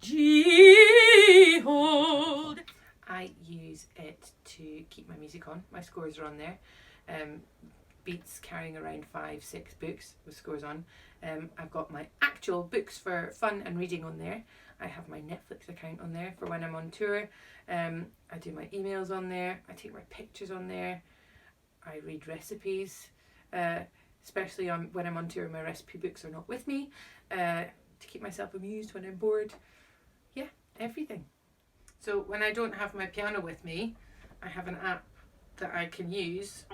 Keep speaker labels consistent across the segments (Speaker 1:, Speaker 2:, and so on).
Speaker 1: G hold. I use it to keep my music on. My scores are on there. Beats carrying around 5-6 books with scores on. I've got my actual books for fun and reading on there. I have my Netflix account on there for when I'm on tour. I do my emails on there. I take my pictures on there. I read recipes, especially when I'm on tour. My recipe books are not with me, to keep myself amused when I'm bored. Yeah, everything. So when I don't have my piano with me, I have an app that I can use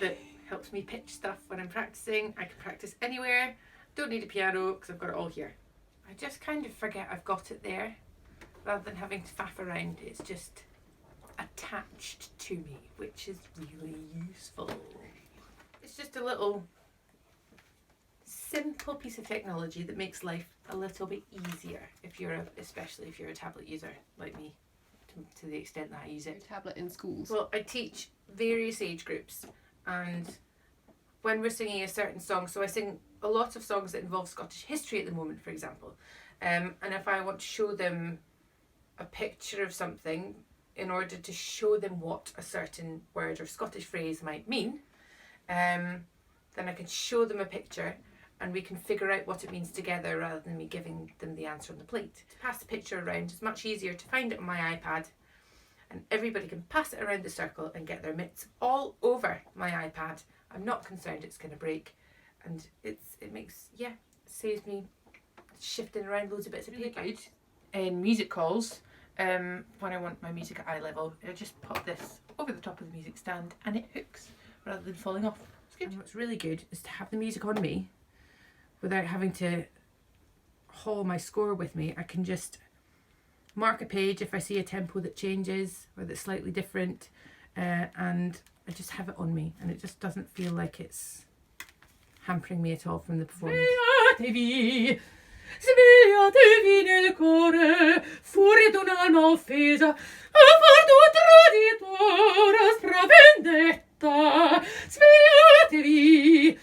Speaker 1: that helps me pitch stuff when I'm practicing. I can practice anywhere. Don't need a piano because I've got it all here. I just kind of forget I've got it there. Rather than having to faff around, it's just attached to me, which is really useful. It's just a little simple piece of technology that makes life a little bit easier especially if you're a tablet user like me, to the extent that I use it.
Speaker 2: Tablet in schools.
Speaker 1: Well, I teach various age groups, and when we're singing a certain song, so I sing a lot of songs that involve Scottish history at the moment, for example, and if I want to show them a picture of something in order to show them what a certain word or Scottish phrase might mean, then I can show them a picture and we can figure out what it means together rather than me giving them the answer on the plate. To pass the picture around, it's much easier to find it on my iPad, and everybody can pass it around the circle and get their mitts all over my iPad. I'm not concerned it's going to break, and it saves me shifting around loads of bits of paper. Good. In music calls, when I want my music at eye level, I just pop this over the top of the music stand and it hooks rather than falling off. It's good. And what's really good is to have the music on me without having to haul my score with me. I can just mark a page if I see a tempo that changes or that's slightly different, and I just have it on me, and it just doesn't feel like it's hampering me at all from the performance. Svegliatevi nel cuore, fuori d'un'alma offesa, a fardo traditore spravendetta. Svegliatevi,